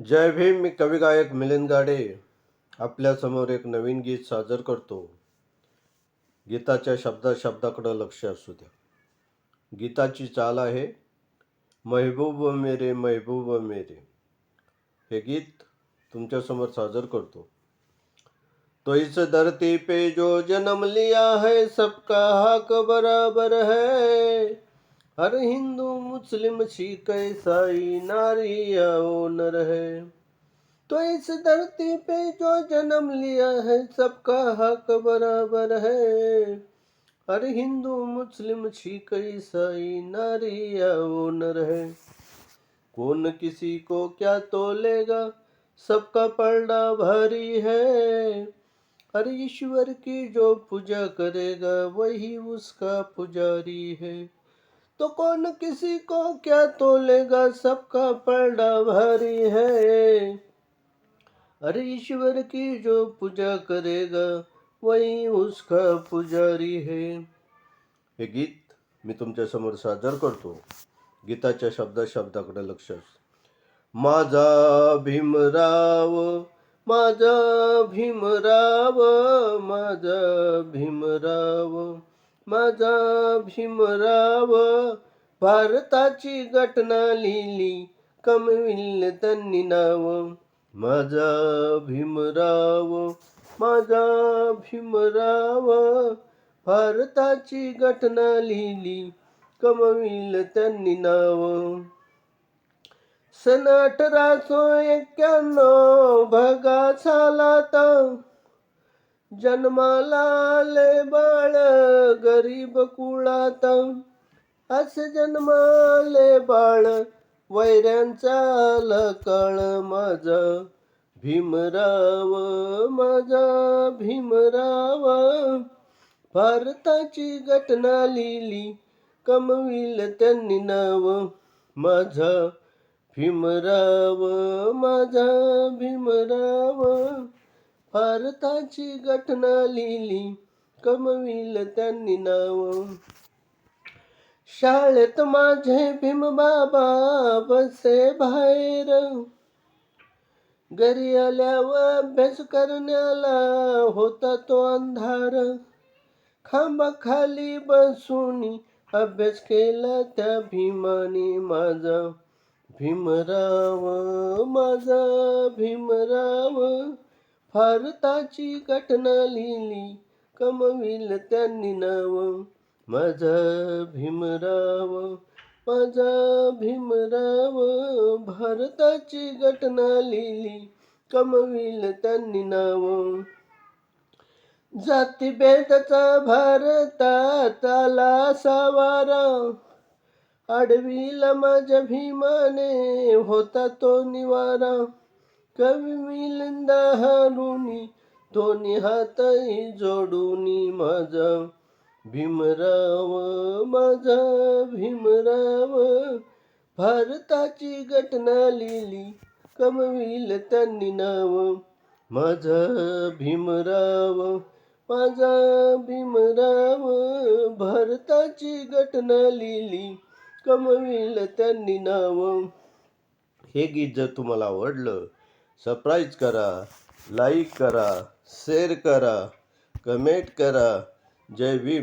जय भीम. मी कवी गायक मिलिंद गाडे आपल्यासमोर एक नवीन गीत सादर करतो. गीताच्या शब्दाकडे लक्ष असू द्या. गीताची चाल आहे, महबूब मेरे महबूब मेरे. हे गीत तुमच्यासमोर सादर करतो. तो इस धरती पे जो जन्म लिया है, सबका हक बराबर है. हर हिंदू मुस्लिम सिख ईसाई नारी या वो नर है. तो इस धरती पे जो जन्म लिया है, सबका हक बराबर है. हर हिंदू मुस्लिम सिख ईसाई नारी या वो नर है. कौन किसी को क्या तोलेगा, सबका पलड़ा भारी है. हर ईश्वर की जो पूजा करेगा, वही उसका पुजारी है. तो कौन किसी को क्या तोलेगा, सबका पलड़ा भारी है. हर ईश्वर की जो पूजा करेगा, वही उसका पुजारी है. हे गीत मी तुमच्या समोर सादर करतो. गीताच्या शब्दाकडे लक्ष. माझा भीमराव, माझा भीमराव, माझा भीमराव, माझा भीमराव. भारताची घटना लिहिली, कमविल त्यांनी नाव. माझा भीमराव, माझा भीमराव. भारताची घटना लिहिली, कमविल त्यांनी नाव. सन 1891 भगा सालात, जन्माला आले बाळ गरीब कुळात. असे जन्माले बाळ, वैऱ्यांचा लकाळ. माझा भीमराव, माझा भीमराव. भारताची घटना लिहिली, कमविल त्यांनी नाव. माझा भीमराव, माझा भीमराव. भारताची घटना लिहिली, कमविल त्यांनी नाव. शाळेत माझे भीमबाबा बसे बाहेर, घरी आल्यावर अभ्यास करण्याला होता तो अंधार. खांबाखाली बसून अभ्यास केला त्या भीमाने. माझा भीमराव, माझा भीमराव. भारताची घटना लिहिली, कमविल त्यांनी नाव. माझा भीमराव, माझा भीमराव. भारताची घटना लिहिली, कमविल त्यांनी नाव. जातीभेदाचा भारतात आला सावारा, अडविला माझ्या भीमाने होता तो निवारा. कवी मिलिंद हारुनी, दोन्ही हातही जोडूनी. माझा भीमराव, माझा भीमराव. भारताची घटना लिहिली, कमविल त्यांनी नाव. माझा भीमराव, माझा भीमराव. भारताची घटना लिहिली, कमविल त्यांनी नाव. हे गीत जर तुम्हाला आवडलं, सबस्क्राईब करा, लाईक करा, शेअर करा, कमेंट करा. जय भीम.